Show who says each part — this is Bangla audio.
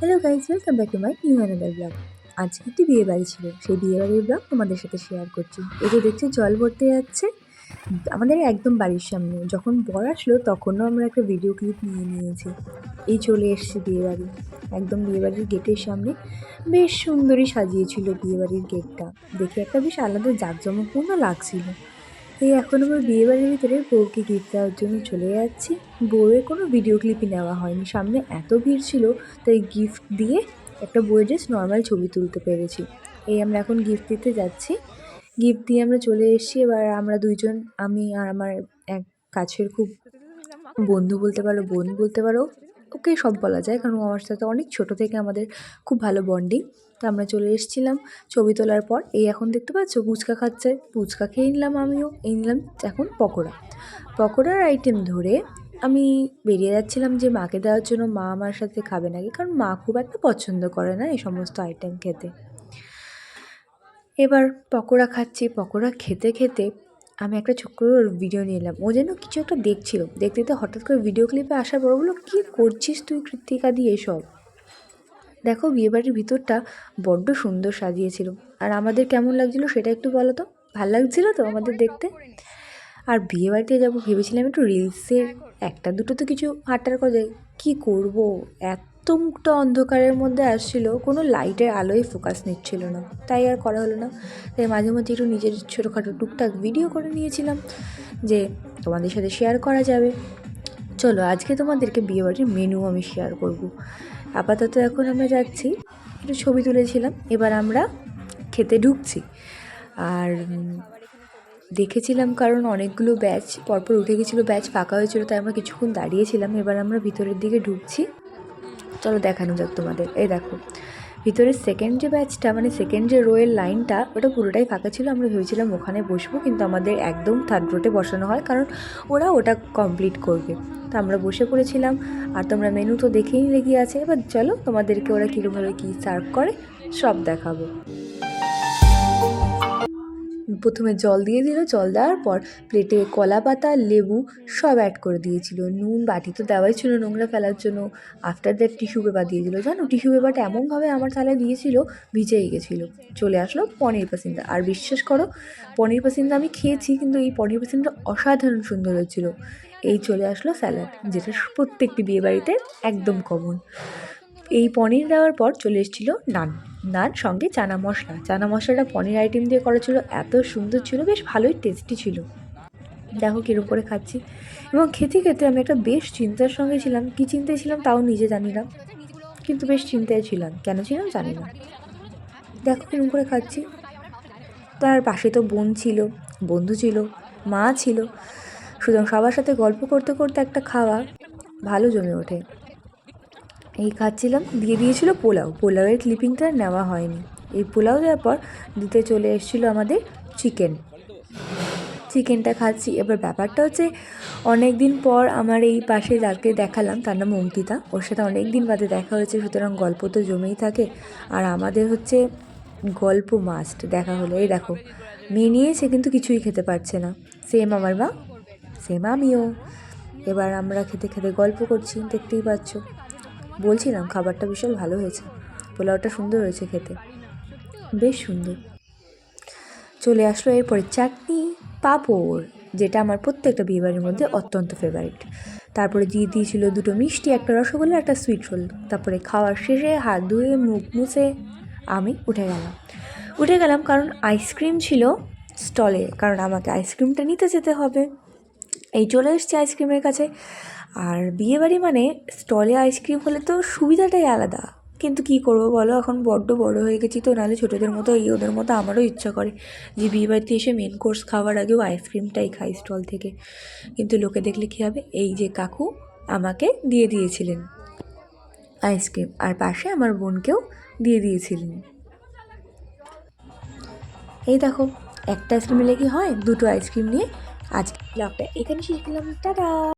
Speaker 1: Hello guys, welcome back to my new another blog. আজকে একটি বিয়ে বাড়ি ছিল, সেই বিয়ে বাড়ির ব্লগ তোমাদের সাথে শেয়ার করছি। এই যে দেখছি জল ভরতে যাচ্ছে আমাদের একদম বাড়ির সামনে। যখন বর আসলো তখনও আমরা একটা ভিডিও ক্লিপ নিয়েছি। এই চলে এসেছি বিয়ে বাড়ি, একদম বিয়ে বাড়ির গেটের সামনে। বেশ সুন্দরই সাজিয়েছিল বিয়ে বাড়ির গেটটা, দেখে একটা বেশ আলাদা জাঁকজমকপূর্ণ লাগছিল। এই এখন আমার বিয়ে বাড়ির ভিতরে বউকে গিফট দেওয়ার জন্য চলে যাচ্ছি। বউয়ের কোনো ভিডিও ক্লিপই নেওয়া হয়নি, সামনে এত ভিড় ছিল তাই গিফট দিয়ে একটা বউয়ের জাস্ট নর্মাল ছবি তুলতে পেরেছি। এই আমরা এখন গিফট দিতে যাচ্ছি, গিফট দিয়ে আমরা চলে এসেছি। এবার আমরা দুইজন, আমি আর আমার এক কাছের খুব বন্ধু বলতে পারো, বোন বলতে পারো, ওকে সব বলা যায় কারণ আমার সাথে অনেক ছোট থেকে আমাদের খুব ভালো বন্ডিং। তো আমরা চলে এসেছিলাম ছবি তোলার পর। এই এখন দেখতে পাচ্ছ ফুচকা খাচ্ছে, ফুচকা খেয়ে নিলাম আমিও। এই নিলাম এখন পকোড়ার আইটেম ধরে আমি বেরিয়ে যাচ্ছিলাম যে মাকে দেওয়ার জন্য। মা আমার সাথে খাবে নাকি, কারণ মা খুব একটা পছন্দ করে না এই সমস্ত আইটেম খেতে। এবার পকোড়া খাচ্ছি, পকোড়া খেতে খেতে আমি একটা ছোট্ট ভিডিও নিলাম। ও যেন কিছু একটা দেখছিল, দেখতে দেখতে হঠাৎ করে ভিডিও ক্লিপে আসার পর বললো, কী করছিস তুই কৃত্তিকা দিয়ে এসব? দেখো বিয়েবাড়ির ভিতরটা বড্ড সুন্দর সাজিয়েছিল। আর আমাদের কেমন লাগছিলো সেটা একটু বলো তো, ভালো লাগছিলো তো আমাদের দেখতে? আর বিয়েবাড়িতে যাবো ভেবেছিলাম একটু রিলসের একটা দুটো তো কিছু হাঁটার কথা, কী করব, এত মুখটা অন্ধকারের মধ্যে আসছিল, কোনো লাইটের আলোয় ফোকাস নিচ্ছিল না, তাই আর করা হলো না। তাই মাঝে মধ্যে একটু নিজের ছোটোখাটো টুকটাক ভিডিও করে নিয়েছিলাম যে তোমাদের সাথে শেয়ার করা যাবে। চলো আজকে তোমাদেরকে বিয়েবাড়ির মেনু আমি শেয়ার করব। আপাতত এখন আমরা যাচ্ছি, একটু ছবি তুলেছিলাম, এবার আমরা খেতে ঢুকছি। আর দেখেছিলাম কারণ অনেকগুলো ব্যাচ পরপর উঠে গেছিলো, ব্যাচ ফাঁকা হয়েছিল, তাই আমরা কিছুক্ষণ দাঁড়িয়েছিলাম। এবার আমরা ভিতরের দিকে ঢুকছি, চলো দেখানো যাক তোমাদের। এই দেখো ভিতরের সেকেন্ড যে ব্যাচটা, মানে সেকেন্ড যে রোয়ের লাইনটা, ওটা পুরোটাই ফাঁকা ছিল। আমরা ভেবেছিলাম ওখানে বসবো, কিন্তু আমাদের একদম থার্ড রোতে বসানো হয় কারণ ওরা ওটা কমপ্লিট করবে। তো আমরা বসে পড়েছিলাম। আর তোমরা মেনু তো দেখেই লেগে আছে, এবার চলো তোমাদেরকে ওরা কীরকমভাবে কী সার্ভ করে সব দেখাবো। প্রথমে জল দিয়ে দিল, জল দেওয়ার পর প্লেটে কলা পাতা, লেবু সব অ্যাড করে দিয়েছিল। নুন বাটি তো দেওয়াই ছিল নোংরা ফেলার জন্য। আফটার দ্যাট টিস্যু পেপার দিয়ে দিল। জানো টিস্যু পেপারটা এমনভাবে আমার থালায় দিয়েছিল ভিজেই গেছিলো। চলে আসলো পনির পাসিন্দা। আর বিশ্বাস করো পনির পাসিন্দা আমি খেয়েছি, কিন্তু এই পনির পাসিন্দা অসাধারণ সুন্দর হয়েছিল। এই চলে আসলো স্যালাড, যেটা প্রত্যেকটি বিয়েবাড়িতে একদম কমন। এই পনির দেওয়ার পর চলে এসেছিলো নান সঙ্গে চানা মশলাটা পনির আইটেম দিয়ে করা ছিল, এত সুন্দর ছিল, বেশ ভালোই টেস্টি ছিল। দেখো কীরকম করে খাচ্ছি। এবং খেতে খেতে আমি একটা বেশ চিন্তার সঙ্গে ছিলাম, কী চিন্তায় ছিলাম তাও নিজে জানি না, কিন্তু বেশ চিন্তায় ছিলাম, কেন ছিলাম জানি না। দেখো কীরকম করে খাচ্ছি। তার পাশে তো বোন ছিল, বন্ধু ছিল, মা ছিল, সুতরাং সবার সাথে গল্প করতে করতে একটা খাওয়া ভালো জমে ওঠে। এই খাচ্ছিলাম, দিয়ে দিয়েছিল পোলাওয়ের ক্লিপিংটা নেওয়া হয়নি। এই পোলাও দেওয়ার পর দিতে চলে এসেছিলো আমাদের চিকেনটা খাচ্ছি। এবার ব্যাপারটা হচ্ছে অনেক দিন পর আমার এই পাশে যাকে দেখালাম তার নাম অঙ্কিতা, ওর সাথে অনেক দিন বাদে দেখা হয়েছে, সুতরাং গল্প তো জমেই থাকে। আর আমাদের হচ্ছে গল্প মাস্ট, দেখা হলো। এই দেখো মেয়ে নিয়েছে কিন্তু কিছুই খেতে পারছে না, সেম আমার মা, সেম আমিও। এবার আমরা খেতে খেতে গল্প করছি, দেখতেই পাচ্ছ। বলছিলাম খাবারটা ভীষণ ভালো হয়েছে, পোলাওটা সুন্দর হয়েছে খেতে, বেশ সুন্দর। চলে আসলো এরপরে চাটনি, পাঁপড়, যেটা আমার প্রত্যেকটা বিয়েবাড়ির মধ্যে অত্যন্ত ফেভারিট। তারপরে দিয়ে দিয়েছিল দুটো মিষ্টি, একটা রসগোল্লা, একটা সুইট রোল। তারপরে খাওয়ার শেষে হাত ধুয়ে মুখ মুছে আমি উঠে গেলাম কারণ আইসক্রিম ছিল স্টলে, কারণ আমাকে আইসক্রিমটা নিতে যেতে হবে। এই চলে এসছি আইসক্রিমের কাছে। আর বিয়েবাড়ি মানে স্টলে আইসক্রিম হলে তো সুবিধাটাই আলাদা, কিন্তু কী করবো বলো, এখন বড্ড বড় হয়ে গেছি তো, নাহলে ছোটোদের মতো ওদের মতো আমারও ইচ্ছা করে যে বিয়েবাড়িতে এসে মেন কোর্স খাওয়ার আগেও আইসক্রিমটাই খাই স্টল থেকে। কিন্তু লোকে দেখলে কী হবে, এই যে কাকু আমাকে দিয়ে দিয়েছিলেন আইসক্রিম, আর পাশে আমার বোনকেও দিয়ে দিয়েছিলেন। এই দেখো একটা আইসক্রিম নিলে কি হয়, দুটো আইসক্রিম নিয়ে আজকে ব্লগটা এখানে শেষ করলাম, টাটা।